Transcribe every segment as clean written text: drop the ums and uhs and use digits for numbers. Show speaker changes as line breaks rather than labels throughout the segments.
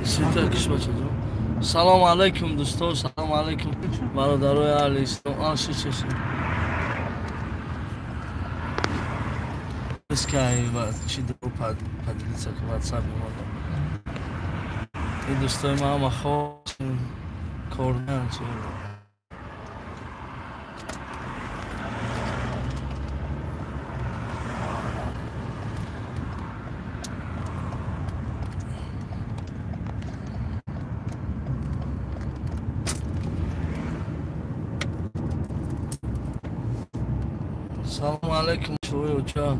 سیتا کش بچه جان. سلام علیکم دوستان، سلام علیکم برادرای اهل اسلام. آشی چشم اسکای و چی دو پدیدیسا که واتساپ میمونم. این دوستای ما هم خواست کردن چه سلام علیکم شوی اوچا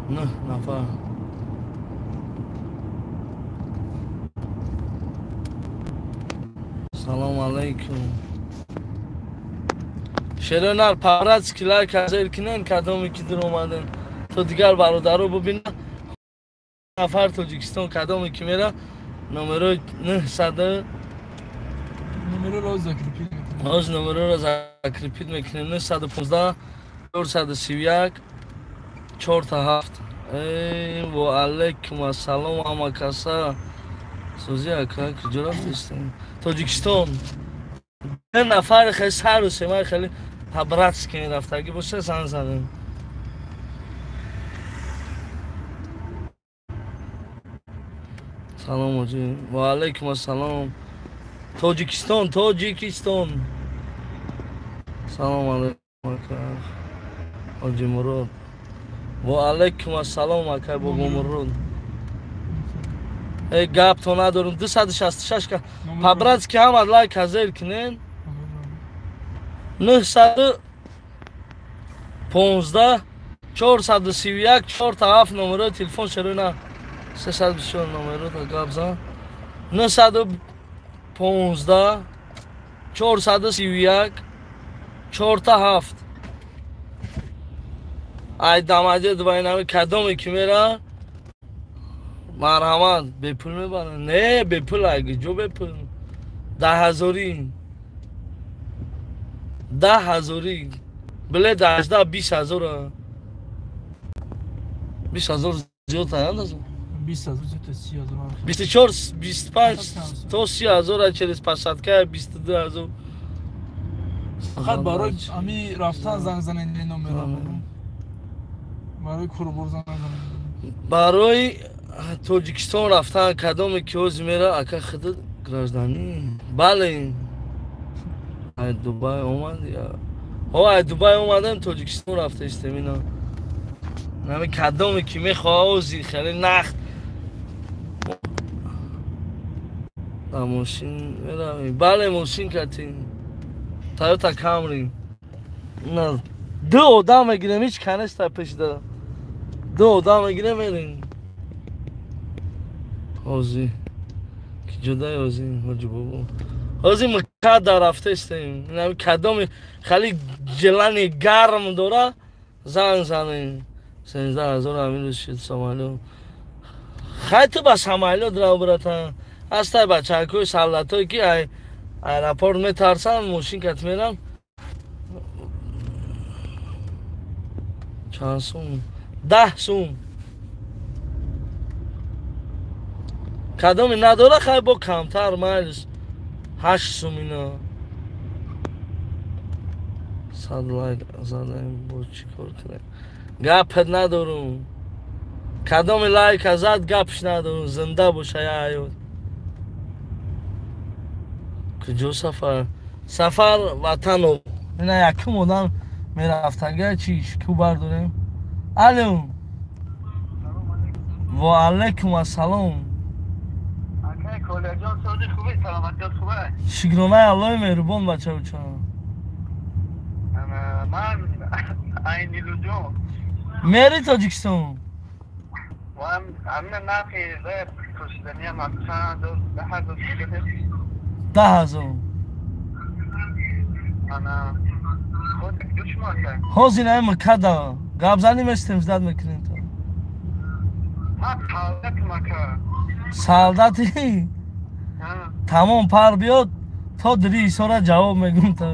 نه نفر سلام علیکم شرونر پارت کلای کازر کنن کدومی که در اومدن تو دیگر برادرو ببین نفر تاجیکستان کدومی که میره نمره 900
نمره رو زکرپید
از نمره رو زکرپید میکنه 915 431 47 ای و علیکم السلام اما کسا سوزی اکا که جرات استیم تاجیکستان این نفر خیلی سر و سیمه خیلی تبرت کنی رفتگی باشه زن زنیم سلام آجی و علیکم السلام تاجیکستان سلام علیکم آجی مراد و علیکم السلام اکای بابا مراد ای گپ تو ندارم 266 که پبرت که هم از لایک حضر کنین 915 431 47 نمره تلفن شروع 324 نمره تا گپ زن 915 431 47 ای دمجه دوبایی نمی کدومی که میره مرحمت بپول میبرن نه بپول اگه جو بپول 10,000 10,000 بله 18 20,000 20,000 زیاد هست
20,000 تا 30,000
24 25 تا 30,000 چلیز پسد که 22,000
فقط برای امی رفتن زنگ زنین این نمره برای کربور زنگ زنین
برای تاجیکستان رفتن کدومی که اوز میره اکا خود گراجدانی بله ای دوبای اومد یا ای دوبای اومدن تاجیکستان رفته استمینا نمی کدومی که میخواه اوزی خیلی نخت موشین میره بله موشین کتین تویوتا کامری نه دو آدم میگیرم هیچ کنستا پیش دارم دو آدم میگیرم میرین آزی که جدای آزی حاجی بابا آزی مکد در رفته استیم نمی کدام خیلی جلن گرم داره زن زنه 13,000 همین روز شد سامالو خیلی تو با سامالو درو براتن از تای بچه هکوی سالت هایی که ایرپورت میترسن موشین کت میرن چند سوم 10 سوم کدامی نداره خیلی با کمتر مایلش 8 سوم اینا 100 لایک زدم با چی کار کنم گپت ندارم کدامی لایک ازد گپش ندارم زنده باشه یا حیات کجا سفر وطن رو اینا یکم آدم میرفتنگه چیش کو برداریم الو و علیکم السلام
کولجان سازی خوبه سلامتیت خوبه
شکرانه الله مهربان بچه بچه
من این نیلوجو
میری تاجیکستان
و همین نقی زیر کشتنی هم چند دو
10,000
انا خود دوش مانده
هازی نه مکده گبزنی مستیم زدد میکنیم تو
ما سالدت مکه
سالدتی تمام پر بیاد تا دری ساره جواب میگم تو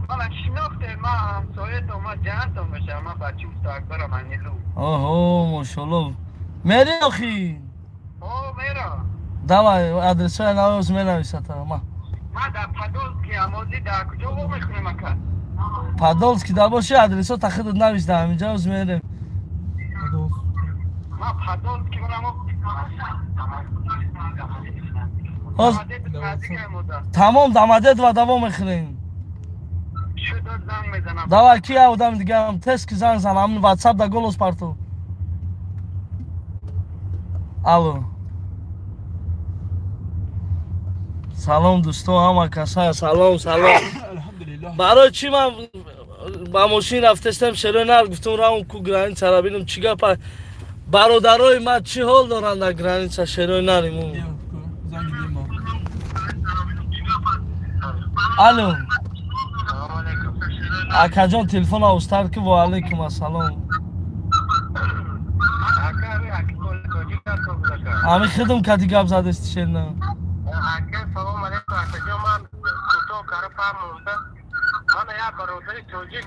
من شناخته ما همسایه تو ما جهتون بشه ما بچه اوستا اکبرم انیلو
اوه ماشالله میری آخی
او میرا
давай آدرس های نویز مینویسه تا ما
در پادولسکی امازی در کجا با میخونیم اکا
پادولسکی در باشه آدرس ها تخیط نویز در همینجا از میریم
ما پادولسکی منم
باز تمام دمدت و دوام میخوریم
شد زنگ میزنم
давай کی آدم دیگه هم تست کی زنگ زن همین واتساپ در گلوس پارتو الو سلام دوستو همه کسا سلام
الحمدلله
برای چی من با ماشین رفتستم شروع نر گفتم راون کو گرانیت را بینم چی گپ برادرای ما چی حال دارن در گرانیت شروع نریم
زنگ دیم ما
الو
سلام علیکم
اکا جان تلفن اوستر که و علیکم السلام
اکا اکی کل کجی کار بزاکا
همین خدم کتی گپ زده استشن نه
اکا سلام علیکم اکا جا من کتو کار فهمونده من یا برادری توجیک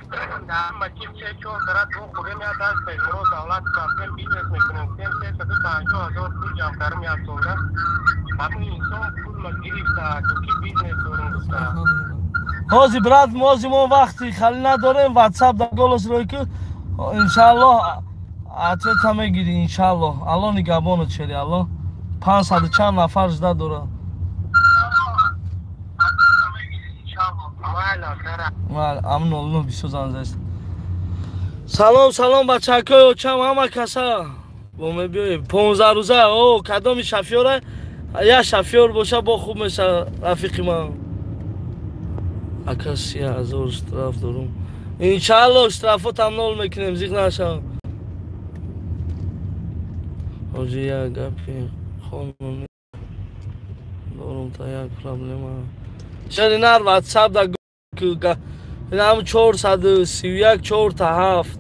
در مچیم چه چون کرد و خوریم یا دست پیشمرو دولت کافیم بیزنس میکنیم سیم سه سده پانجو هزار پول جمع کرم یا سونده همین انسان پول مگیریف تا دوکی بیزنس دورم گفتا
حاضی برات موزی ما وقتی خالی نداریم واتساپ در گلوس روی که انشالله اتویت همه گیری انشالله الله نگهبانت شدی الله 500 چند نفر زده دوره امن الله بیسو زنده است سلام بچه های اوچم همه کسا با می بیایی 15 روزه او کدام شفیاره یا شفیار باشه با خوب میشه رفیقی من اکا 30,000 اشتراف دارم انشالله اشترافات هم نول میکنیم زیغ نشم آجی یک گپی خانونی دارم تا یک پرابلم شدی نر واتساپ در که این هم 431 4 تا 7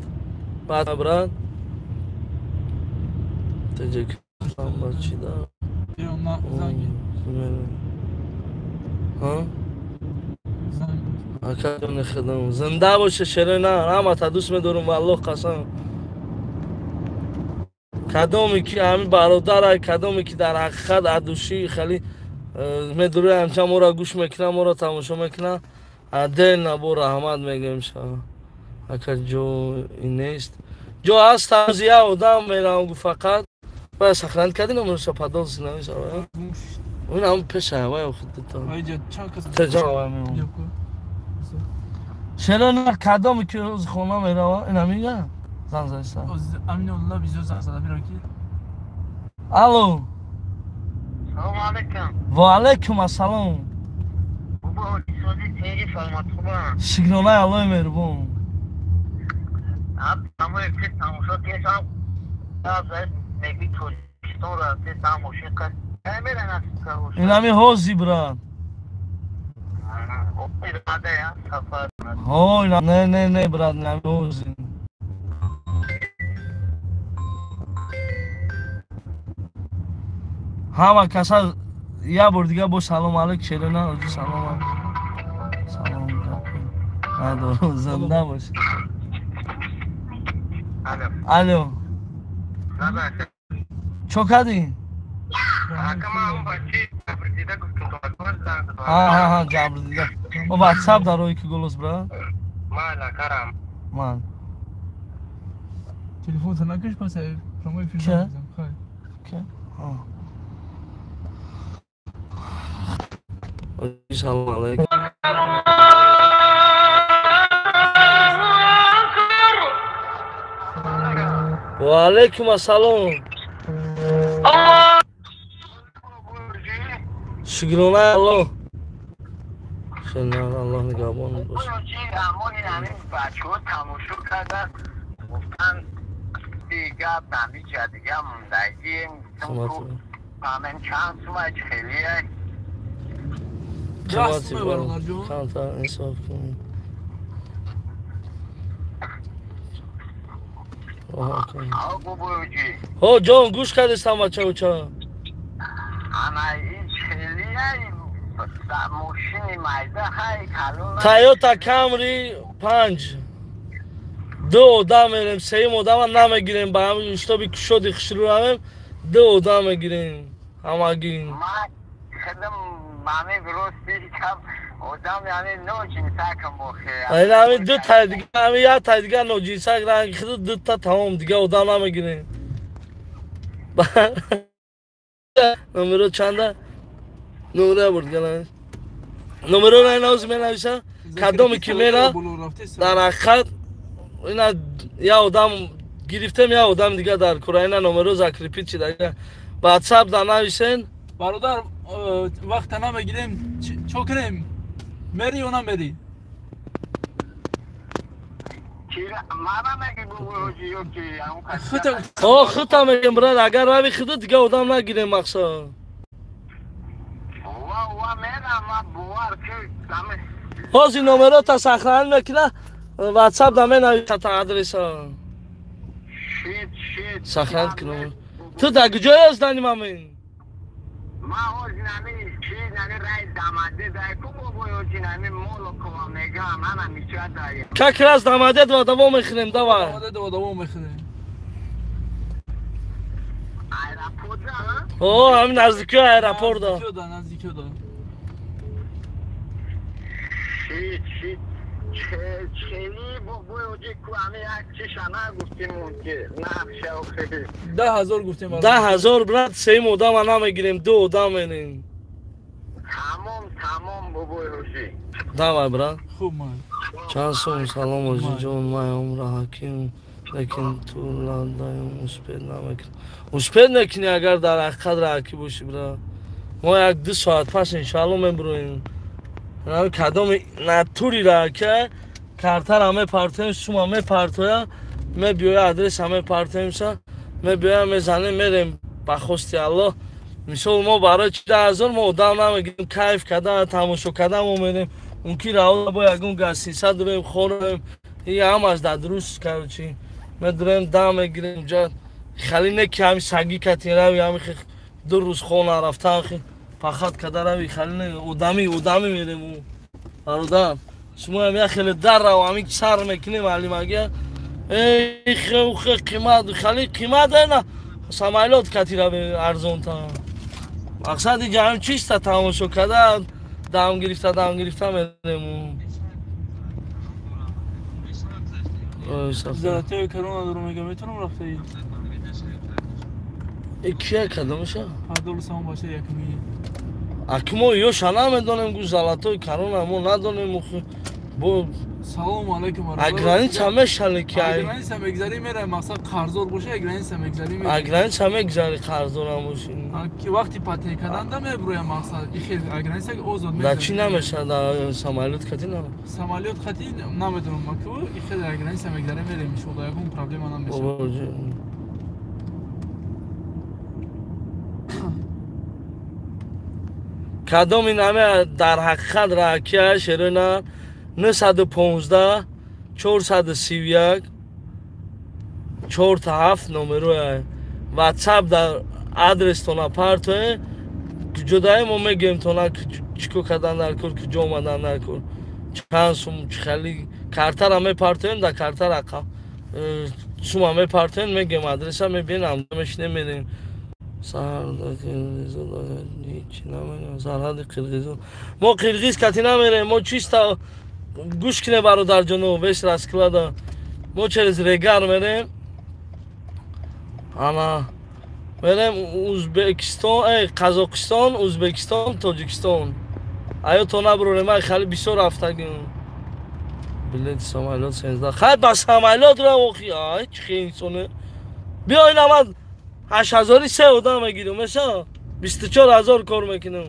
بعد برد تجه که هم چی دارم
زنگ
ها؟
زنگ
اکا جان خدم زنده باشه شره نه همه تا دوست میدارم والله قسم کدامی که همین برادر کدامی که در حقیقت عدوشی خیلی میداره همچنان ما را گوش میکنه ما را تماشا میکنه دل نبو رحمت میگیم شا اکا جو این نیست جو هست تازیه آدم میرم گو فقط باید سخرند کردی نمونشا پدال سینمی شا این هم پیش هوای خود تا تجا هوای میمون شیره نه کدامی که روز خونه میره این هم میگه زن زایسته
امین الله بیزو زنگ زده بیرا کی
الو
سلام علیکم
و علیکم السلام
بابا سوزی تیری سلامت خوبم
شکرانه الله مهربون
اما یک تماشا دیشم زاید نگی تولیستان رفته تماشا کرد میرن از کروش
این همی حوزی براد
اراده یا سفر
های نه براد این همی حوزی همه کسا یه بار دیگه با سلام علیک شده نه آجی سلام ندارم زنده باشه الو
نباشه
چو کدی؟
اکما هم بچی دیده گفتم تو باز زنگ
ها جبر دیده و واتساپ در روی که گلوس برا
مالا کرم
من
تلفن تا نکش پس شما فیلم
که؟
خواهی
که؟ سلام علیکم و علیکم السلام شکرانه الله شکرانه الله نگهبان باشه
اما این همین بچه ها تماشا کردن گفتن دیگه بندی جدیگه موندگیم همین چند سومه خیلیه
راست برادر جون
چند تا انصاف کنیم
آقا بروجی
ها جان گوش کردستم بچه اوچه
انا این چلیه ماشین مایده های کلون
تایوتا کامری 5 دو آدم میریم سیم آدم هم نمیگیریم با همین اشتابی که شدی خشرو همیم دو آدم میگیریم همه گیریم
ما خدم مامی گروستی کم آدم یعنی نو جنسا کم بخیر
این همین دو تا دیگه همین یه تا دیگه نوجیسک رنگ خود دو تا تمام دیگه آدم نمیگیریم نمرو چنده؟ نمره برد گلنش نمرو را این آوز می نویسه کدامی که میره در حقیقت اینا یا آدم گرفتم یا آدم دیگه در کره اینا نمرو ذکر پیچی دیگه واتساپ در نویسین
برادر وقت نمیگیریم چو کریم میری یا نمیری
ماما مگه بوجی یو کی
خودت میگم براد اگر روی خودت دیگه آدم نگیریم مقصد
وا میرم ما بوار که
باز این نمرو تا سخران میکنه واتساپ در می نویسه تا آدرس
شیت
سخران کنم تو در کجای از دانیم همین
ما اوز نمی چی نمی رای داماده دای کو بوجی نمی مولو کو میگم من میشه دای
که کلاس دامادت و دوام میخریم دوا
آماده دوام میخوریم
ایرپورت
اوه همین نزدیکی ایرپورت دا
نزدیکی دا
شیت چلی بوجی کو امی چی شما گفتیم که نقشه و خیلی
10,000 گفتیم
10,000 برات سیم آدم نمیگیریم دو آدم میریم
تمام بوجی
دوا برات
خوب من
چند سوم سلام آجی جون مای عمر حکیم لیکن تو لاندایم اسپید نمیکنی اسپید نکنی اگر در حقیقت راکی باشی برات ما یک 2 ساعت پس انشاءالله من برویم کدام نتوری را که کارتر همه پارتیم سوم همه پارتویا می بیای آدرس همه پارتیم سا می بیای میزنیم میریم بخواستی الله مثال ما برای 10,000 ما آدم نمیگیریم کیف کردن تماشا کردن میریم اون کی راول با یگون گاز 300 داریم خوریم این هم از در درست کرد چی می داریم دم میگیریم جا خالی نه که همین سگی کتی روی همین 2 روز خونه رفتن فقط کدر روی خالی نه آدمی میریم برادر شما هم خیلی در رو همین سر میکنیم معلوم اگه ای خیلی قیمت خیلی قیمت نه سمایلات کتی رو ارزون تا مقصد اینجا هم چیست تماشا کردن دم گرفته میریم
زرطه کرونا درو میگم میتونم رفته ای
ای کیه کدامشه؟
هر دول سام باشه یکمی
اکمو یو شنا میدونیم گو زلاتوی کرونا ما ندونیم بو
سلام علیکم
اگرانیت همه شلکی
اگرانیت هم اگزاری میره مقصد قرضور باشه اگرانیت هم اگزاری میره
اگرانیت همه اگزاری قرضور هم باشین
که وقتی پته کردن دم بروی مقصد خیلی اگرانیت هم اوزاد میره
در چی نمیشه در سمالیات کتی نمیشه
سمالیات خطی نمیدونم مکتوب خیلی اگرانیت هم اگزاری میره میشه خدا یکم پرابلم نمیشه
کدام این همه در حقیقت راکیه شیرینه 915 431 47 نمروه واتساپ در آدرس تونا پارتوه جدای ما میگیم تونا چیکو کردن در کور که جو آمدن در کور چند سوم خیلی کارتر همه پارتویم در کارتر رقم سوم همه پارتویم میگیم آدرس هم میبینم دمش نمیدیم سرحد قرقیزستان ما قرقیز کتی نمیریم ما چیستا گوش کنه برادر جانو ویس راسکلادا ما چرز ریگر میریم اما میریم ازبکستان قزاقستان ازبکستان تاجیکستان آیا تو نبرونیم ای خیلی بسیار رفتگیم بلیت سمایلات 13 خیلی بس سمایلات را واقعی های چی خیلی انسانه بیاین آمد 8,000 3 آدم میگیرم مثلا 24,000 کار میکنم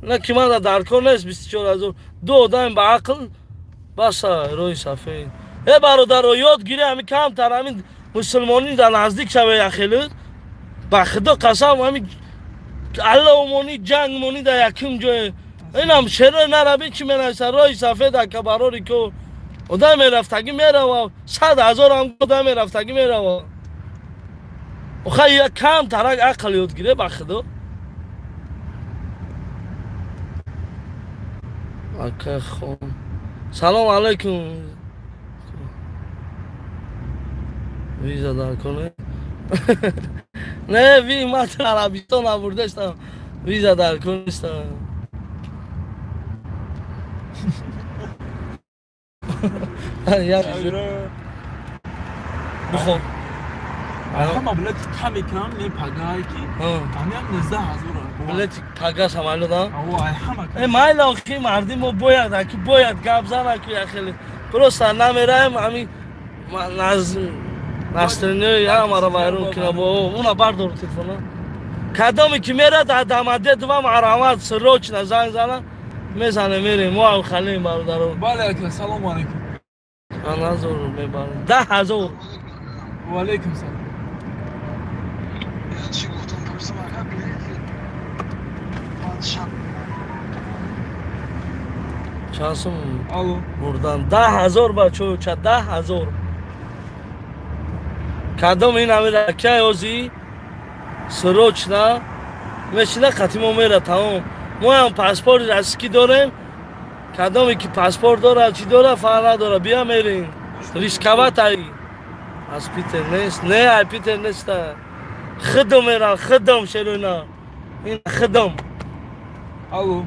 نه که من در کار نیست 24,000 2 آدم به عقل بس روی صفحه ای برادر رو یاد گیره همین کم تر همین مسلمانی در نزدیک شوه یخیلی به خدا قسم همین الله امانی جنگ مانی در یکم جای این هم شعر نربی چی مینویسه روی صفحه در کبراری که آدم میرفتگی میره 100,000 هم آدم میرفتگی میره خیلی یک کم ترک عقل یاد گیره به خدا اوکی خوب سلام علیکم ویزا در کنه نه وی ما تو عربستان آوردستم ویزا در کنستم بخور
همه بلد کمی کم می پگاه کی همه هم 19,000
بلد پگاه سمالو دا
همه
مایل آخی مردی ما باید اکی باید گپ زنه که خیلی پروستا نمیرایم همین نسترنیه همه وایرون کنه با اونا بردار تلفونه کدامی که میره در دمده دوام عرامات سروچ نزنگ زنه میزنه میریم ما خلیم برادرون
بله اکرم سلام علیکم
من هزار میبرم 10,000
و علیکم سلام
چی گفتم پرسم عقب
چانسم
الو
بردم 10,000 بچه چه 10,000 کدام این همه رکه یازی سروچ نه میشنه قطیمو میره تمام ما هم پاسپورت رسکی داریم کدامی که پاسپورت داره چی داره فعلا نداره بیا میریم ریسکوات ای از پیتر نیست نه ای پیتر نیست خدم میرن خدم شرونا این خدم
الو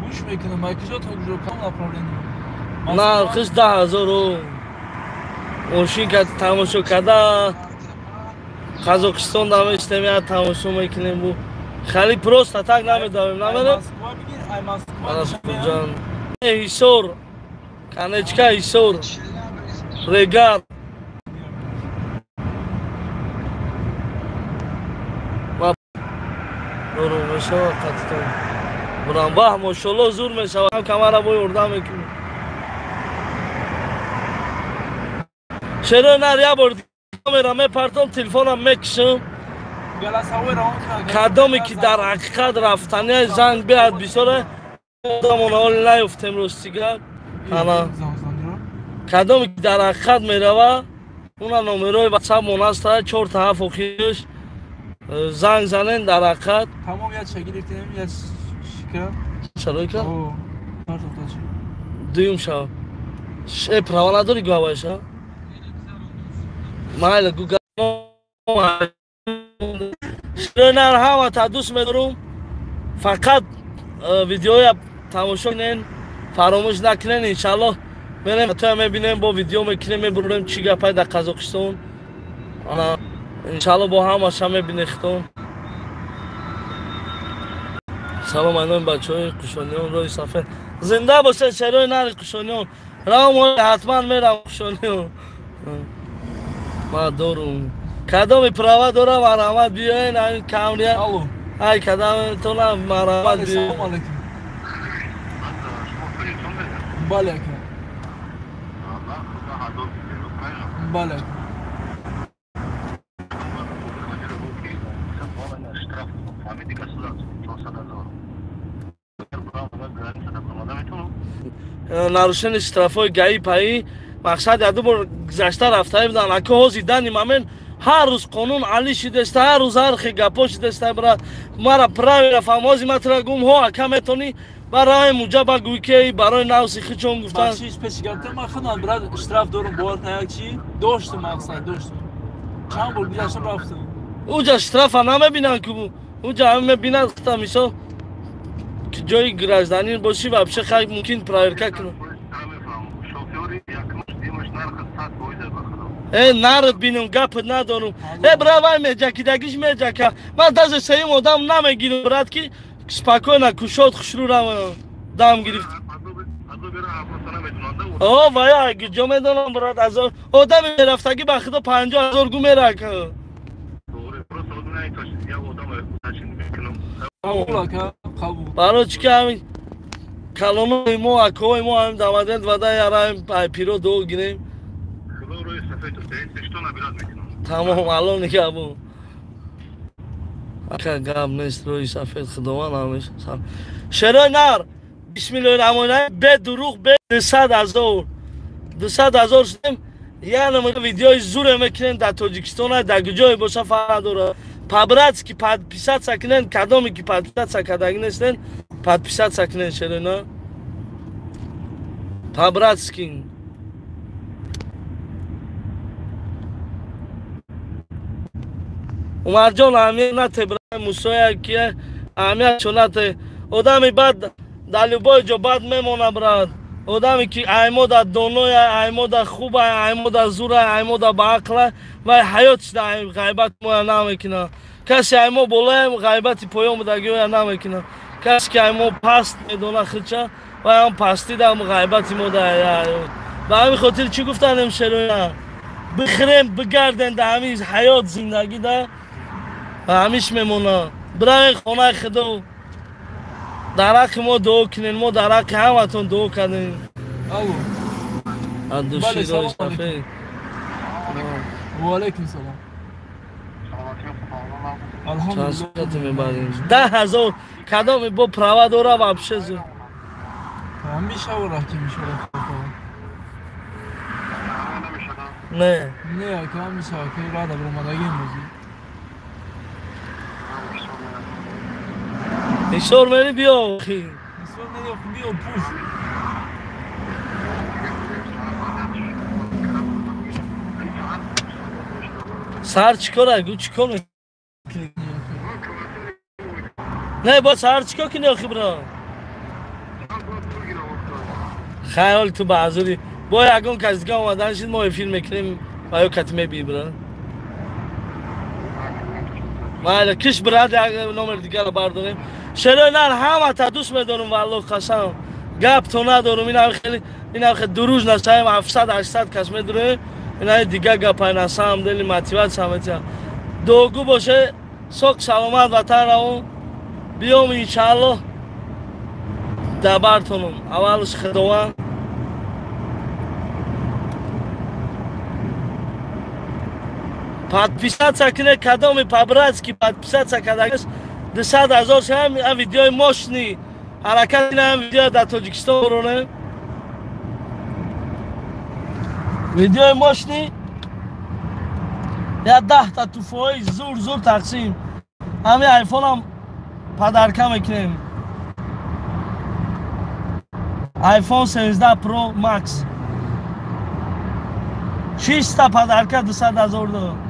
گوش میکنم مایکجا تا کجا کام نپرلینی
نه خش 10,000 ماشین که تماشا کرده قزاقستان دامشته میاد تماشا میکنیم بو خیلی پروست تک نمیداریم نمیداریم جان هیسور کنچکا هیسور ریگار برو میشوه قطعا برام با ماشالله زور میشوه هم کمره بای ارده میکنیم چرا نریا بردی کامرا میپرتم تلفنم میکشم کدامی که در حقیقت رفتنی زنگ بیاد بیساره آدمون حال نیفت امروز دیگر کدامی که در حقیقت میروه اونا نومروی واتساپ مناسته 4 تا 7 آخیش زنگ زنین در حقیقت
تمام یاد شگیرفتیم یاد شکر
چرا که؟ دویم شو پروا نداری گوهش ها؟ مایل گوگل شرنر همه تا دوست میدارم فقط ویدیوی تماشا کنین فراموش نکنین انشالله میریم تو میبینیم با ویدیو میکنیم میبریم چی گپای در قزاقستان انشالله با همه شما میبینیم خطون سلام اینام بچه های قشانیان روی صفحه زنده باشه شروع نر قشانیان راه ما حتما میرم قشانیان ما دارم کدام پروا دارم مرحمت بیاین این کامریا
الو
ای کدام تو نه مرحمت بیاین
سلام علیکم بله اکرم بله
نروشن اشترافای گایی پایی مقصد یادو بر گذشته رفته بودن اکه هازی دنیم همین هر روز قانون علی شدسته هر روز هر خی گپا شدسته برا مرا پراوی رفم هازی مطرح گم ها اکه میتونی برای موجب بگوی که برای نوسی خیچون گفتن
بخشیش پیش گفتم من خودم برای اشتراف دارم باید نه چی داشتم مقصد داشتم چند بار گذشتم رفتم
اوجا اشتراف هم نمیبینن که اوجا هم میبینن خطا میشا که جای گرازدانی باشی و بشه خیلی ممکن پراورکه کنه نرد بینم گپ ندارم برای میجکیدگیش میجکه من دست سیم آدم نمیگیرم برد که سپاکوی نکوشاد خوشرو رو دام گرفت ویا اگه جا میدانم برد از آدم رفتگی به خدا 50,000 گو میره که برای چی که همین کلانوی ما اکوی ما همین دامدند و ده یاره هم پیرو دو گیریم تمام الان نگه بو اکا گم نیست روی سفید خداوان همیشه شرای نر بسم الله الرحمن الرحیم به دروغ به 200,000 شدیم یعنی ویدیوی زور میکنن در تاجیکستان در جای باشه فرق داره پابرات که پاد پیسات سکنن کدامی که پاد پیسات سکدگی نیستن پاد پیسات سکنن شرای نر Pabratski. Umarjon аминате брат мусоя ки амият шунате одами бад дар любой ҷо бад мемона брат одаме ки аймода доноя аймода хуба аймода зура аймода баақла вай ҳаётиш дар ғайбат моя намекина касе аймо болоя ғайбати поёмдагиоя намекина касе ки аймо паст медона хича вай ам пасти дар ғайбати мода ба ҳамин хотир чӣ гуфтан имшероя бихирем бигарден дар ҳамин ҳаёт зиндагӣ да ҳамиш мемона биравен хонаи худо дар ҳаққи мо дуо кунед мо дар ҳаққи ҳаматон дуо кардем
алло
адушироштафе
ваалайкум салом
чашкати мебарем 10,000 кадоми бо права дора вообще зуд
ҳамиша рафтим иншаллоh
не
не ака ҳамиша ака рада баромадагӣ музи
ишор мери биё охи
ишор мери биё пуш
сар чикора гу чикор не бо сар чикор кини охи бро хаёл ту баъзури бо ягон кас дига омадан шид мо филм мекунем ва ё кати мебии бро майла киш брат як номер дигара бардорем шерои нар ҳамата дӯст медорум валло қасам гапто надорум инам хеле дуруж насаем 700-800 кас медорем инаи дига гапай насам дели мотиватсия метиҳам дуогӯ боше соқ саломат ватан равон биём иншааллоҳ дар бартонум аввалш худованд подписаться кунед кадоми пабратски подписаться кардагист 200,000 шам видеои мощни ҳаракат кунам видео дар тоҷикистон боронем видеои мощни я 10 туфои зур тақсим ҳамин айфонам падарка мекунем айфон 17 про макс 6 падарка 200,000 дор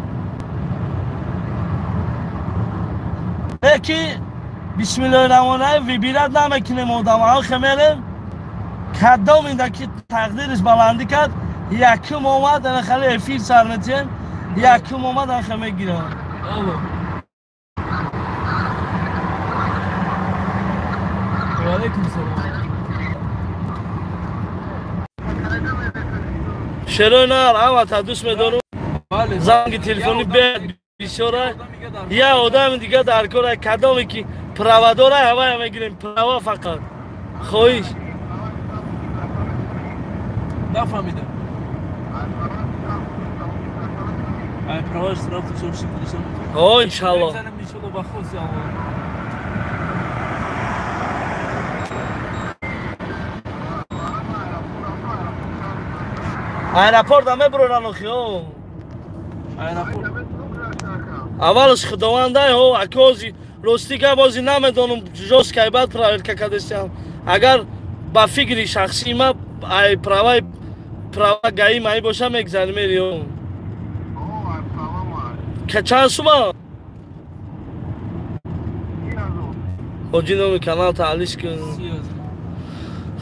ки бисмиллаҳирраҳмонирраҳим вибират намекунем одамаҳо хемерем кадом инда ки тақдириш баландӣ кард якум омад ана хали эфир сар метиҳем якум омад ана хе мегирам
ваалайкум салом
шерои нар ҳамата дӯст медорум занги телефони бед бисёра я одами дига дар кора кадоме ки права дора ҳавая мегирем права фақат хоҳиш
нафаҳмидам ай праваш рафту чорши кунишам
о иншаллоҳ
занем иншаллоҳ ба хоси аллоҳ
аэропортам мебуроран охиё
аэропорт
аввалш худовандаи ҳо акози рости га бози намедонам ҷоз кайбат проверка кардастиам агар ба фикри шахсии ма ай права гаи маи боша мегзани мериё чанд сума ҳоҷи номи канал таълиш кун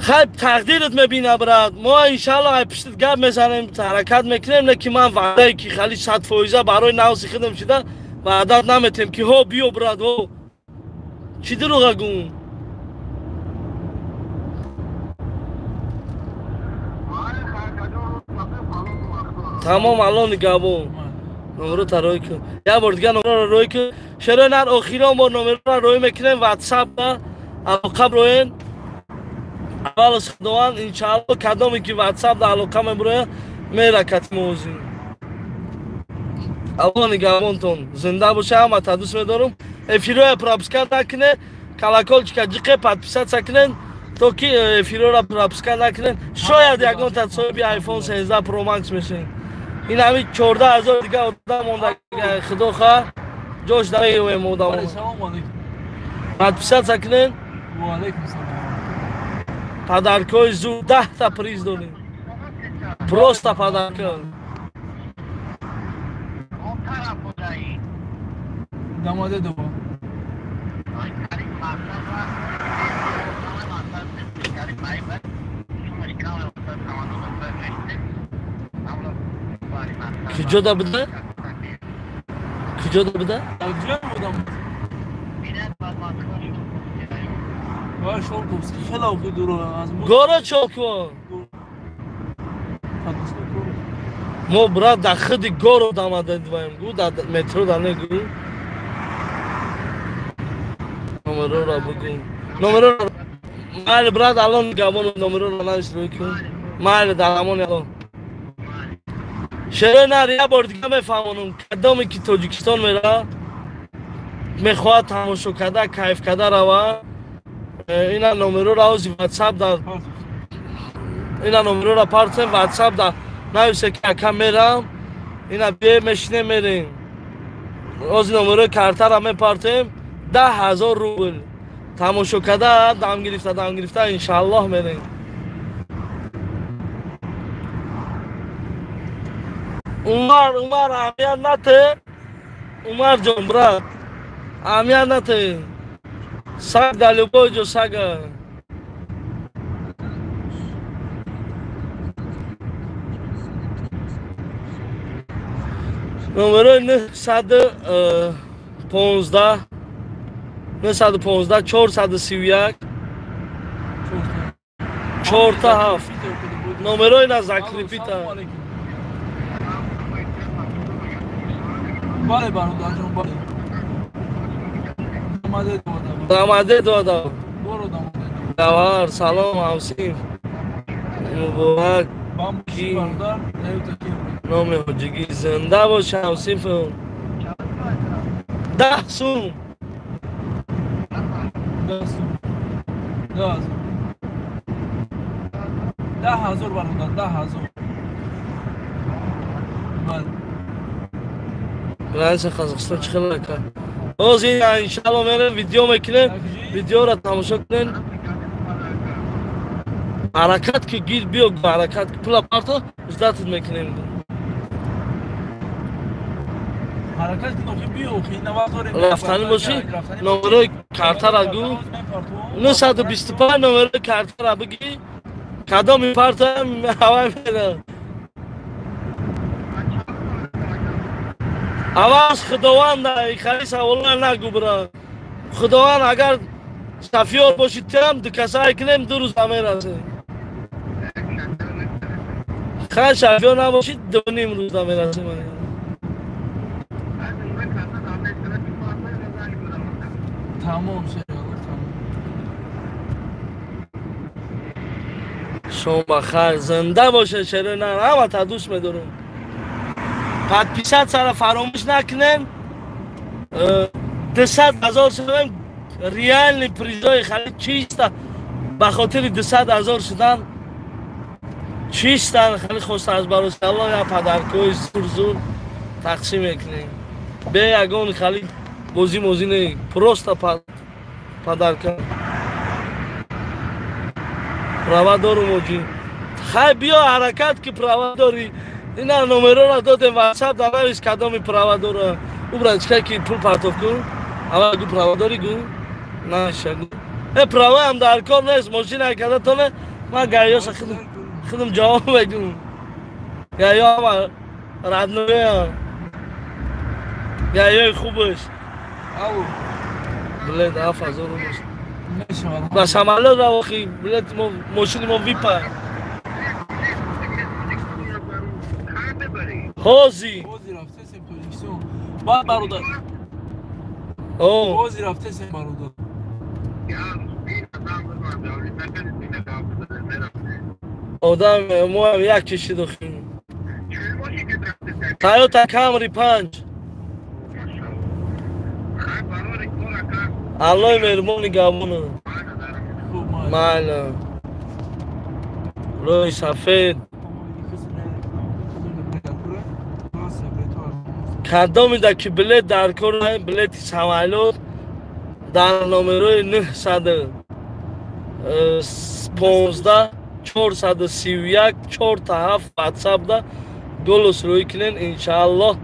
хай тақдират мебина брат мо иншаллоҳ ай пиштит гап мезанем ҳаракат мекунем не ки ман ваъдае ки хали 100% барои навси худам шуда ваъдат наметем ки ҳо биё брат ҳо чӣ дуруға гум тамом алло нигаҳбон номеро рой кун як бор дига номеро рой кун шерои нар охирон бор номеро рой мекунем ватсапа алоқа броен аввалаш худованд иншааллоҳ кадоме ки ватсап да алоқа меброяд меракати мувозин алло нигаҳбонтон зинда боша ҳамата дӯст медорум эфироя пропуска накунед колокольчика ҷиқе подписаться кунед то ки эфирора пропуска накунед шояд ягонта соҳиби айфон 17 про макс мешавед ин ҳами 14,000 дига одам монда худо хоҳад ҷош дамеёвем одам подписаться кунед
ваалайкум салом
падаркҳои зур 10 та приз дорем. Просто падарка.
Дамоде дова.
Куҷода буда? Куҷода буда?
Акҷоя будам. Ва Шолковский хела охи дуро аз
Гора чокон. Мо брат да хиди горо дамада диваем гу да метро да не гу. Номерора бугу. Номерора. Майли брат алон габон номерора навишро кун. Майли да амон алон. شرنار یه بار دیگه میفهمونم کدامی که تاجیکستان میره میخواد تماشا کرده کیف کرده روه اینا نمره را از واتساپ در اینا نمره را پارتیم واتساپ در نویسه که اکم میرم اینا بیه مشینه میریم از نمره کارت را میپارتیم 10,000 روبل تماشا کرده دم گرفته انشالله میریم Umar amir nate Umar jon brat amir nate sag dalubo jo saga numero 915 915 431 47 numero ina zakripita
بله برادر جان بله
داماده دادا
برو داماده
داوار سلام حسین مبارک
کی برادر
نام حجگی زنده باشه حسین فون 10 سوم
10,000 برادر 10,000 بله
رئیس قزاقستان چخیل نکرد باز این انشالله میرن ویدیو میکنن ویدیو را تماشا کنن حرکت که گیر بیو حرکت که پلا پارتا ازداتت میکنن
حرکت که نوخی بیو خیلی نوازاره
رفتنی باشی نمره کارتا را گو 925 نمره کارتا را بگی کدامی پارتا هوای میره آواز خداوند خلیص والله نگو برا خداوند اگر سفیار باشید تیم دو کسایی کنیم 2 روز همه رسه خیلی سفیار نباشید 2.5 روز همه رسه
تمام شد
شما بخیر زنده باشه شرنر همه تا دوست میدارم подписать سر فراموش نکنن 200,000 شدن ریال پریزای خرید چیست به خاطر 200,000 شدن چیستن خیلی خوست از براست الله یا پدرکوی زور تقسیم میکنیم به یگان خیلی بازی نه پروستا پدرکا پروا دارو موجی خیلی بیا حرکت که پروا داری اینا نمره را دادم واتساپ در نویس کدامی پروا داره او برای چکایی که پول پرتاف کن اول گو پروا داری گو نه شگو پروا هم در کار نیست ماشین هکده تانه من گایا سا خودم جواب بگم گایا هم ردنوی هم گایای خوبش
او
بلد 7,000 رو بست بس عمله را وقی بلد ماشین ما ویپر حوزی
رفته سیم پروژیکسیون باید برادر حوزی رفته سیم برادر
آدم ما هم یک کشید دخیم تویوتا کامری 5 الله مهربانی گابونه معنا روی سفید کدا میده که بلیت در کار بلیت سوالات در نمره 915 015 431 47 واتساپ دا گلوس روی کنین انشاءالله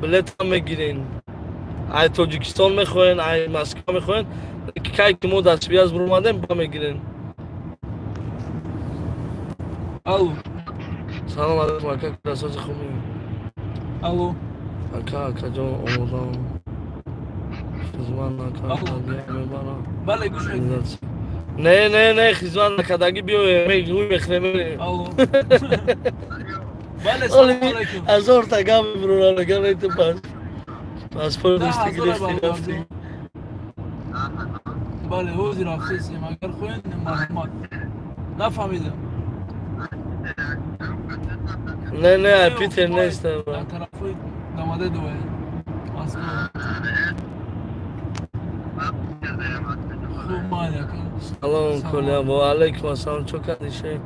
بلیت هم میگیرین. ای تاجیکستان میخواین ای مسکو میخواین که ما دست بیاز برو مادیم با میگیرین.
الو
سلام علیکم اکا کلاساز خوبی.
الو
اکا جان اومدم خیزمان اکا بیا میبارم.
بله گوش میدم.
نه خیزمان اکادگی بیا میگوی بخنه.
الو بله سلام علیکم.
هزار تگام برو نگه نیت پاسپورت استگریستی رفتی.
بله حوزی رفتیم اگر خوین مرحمت نفهمیدم.
نه پیتر نیستم.
در طرفی داماده دوه ماسکو. خوب مالیکم.
سلام کلیا با علیکم السلام چو کردی شی؟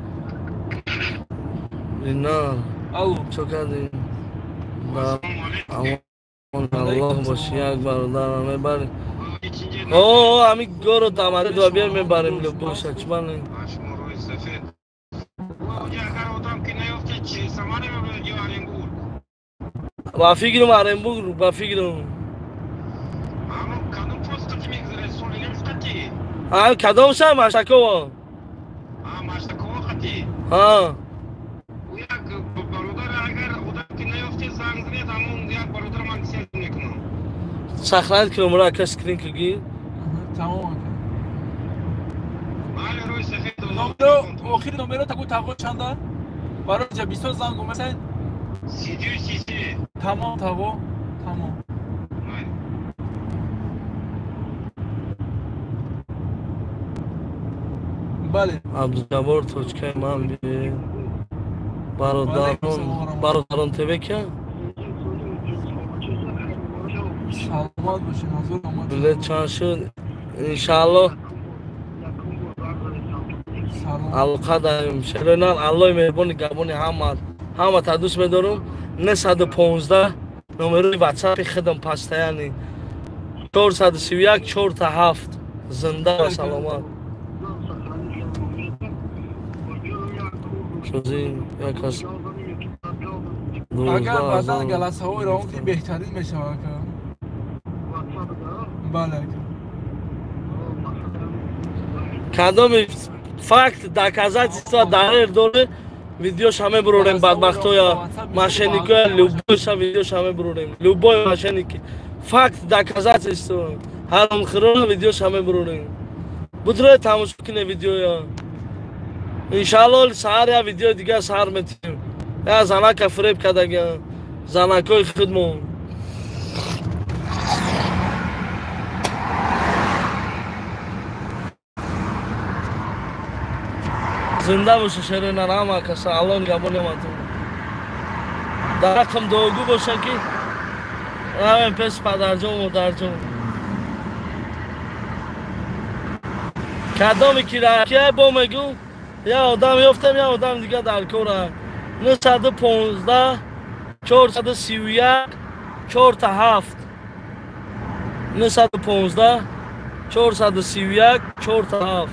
نه چو کردی؟ الله باشی یک برادرم میبریم. اوه همی گورو داماده دو بیر میبریم لبو شچمانه. با فکرم آرنبورگ با فکرم. کدام شهر مشتکو؟
مشتکو خطی.
ها. سخنت کنم مرا کس کرین کگی؟
تمام.
مال روی سفید.
نمره آخری نمره تکو تاگو چنده؟ برای جا 20 زنگو مثلا
33.
تمام تاگو تمام. بله.
عبدالجبار توچکه من بیه. برادران تبه که؟
سلامت باشین حضور آمد.
بله چند شد انشاءالله. القا داریم شرینان الله مهربانی گبانی همه تا دوست میدارم. 915 نمره واتساپ خدم پستیانی 431 47 زنده و سلامت. شوزی یک از
اگر بعداً جلسه های را که بهترین میشه که بله
کدام فکت دکازات است داره دوره ویدیوش همه بروریم بدبختو یا ماشینیکو یا لوبوش هم ویدیوش همه بروریم لوبوی ماشینیکی فکت دکازات است هرم خرون ویدیوش همه بروریم بدره تماشا کنه ویدیو یا انشالله سهر یا ویدیو دیگه سهر میتیم یا زنک فریب کدگی زنکای خودمون زنده باشه شرین رحمه کسا الان گبانی ماتون درکم دوگو باشه که رحمه پس پدرجون و درجون کدامی که رکیه با میگو یا آدم یافتم یا آدم دیگه در کاره 915 431 47 915 431 47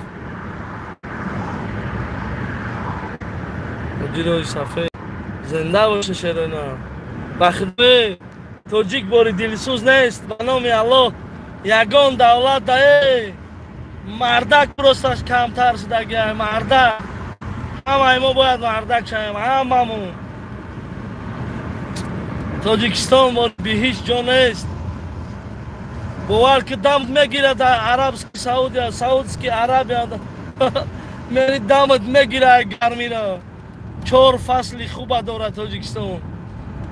مدیر صفحه زنده باشه شیرینا بخدمه توجیک باری دلسوز نیست به نام الله یگان دولت دهه مردک پرستش کمتر شدگی مردک همه ما باید مردک شویم هممون تاجیکستان باری به هیچ جا نیست باور که دمت میگیره در عربسکی سعودسکی عربی میری دمت میگیره گرمی را 4 فصل خوب داره تاجیکستان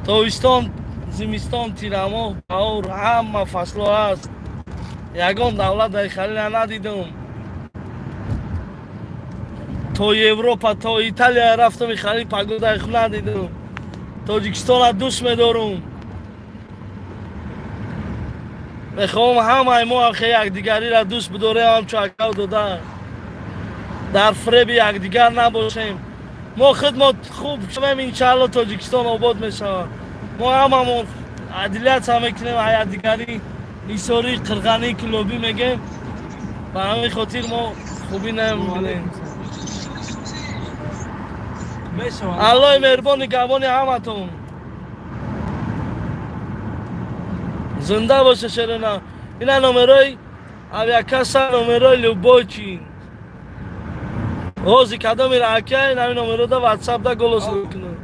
تابستان زمستان تیرما بهار همه فصل هست یگان دولت در خلیل ندیدم تا اروپا تا ایتالیا رفتم خلیل پگوده خود ندیدم تاجیکستان دوست میدارم میخوام همه ما یکدیگری را دوست بداریم همچون اکاو داده در فریب یکدیگر نباشیم ما خدمت خوب شویم انشاءالله تاجیکستان آباد میشه ما هممون عدلیت هم میکنیم حیات دیگری ایساری قرغانی کلوبی میگیم و همین خاطر ما خوبی نمیبینیم
بشواد
الله مهربان نگهبان همتون زنده باشه شیرنا اینا نمرای авиакасса номерои любойчи ҳози кадоми раҳакай нави номерода ватсапда голос мекунам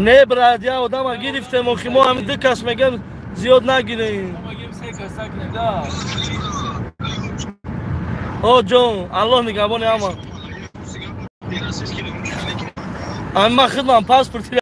не брат я одама гирифтем охи мо ҳами ду кас мегем зиёд нагирем о ҷон аллоҳ нигабони ҳама ҳами ман хидмам паспорти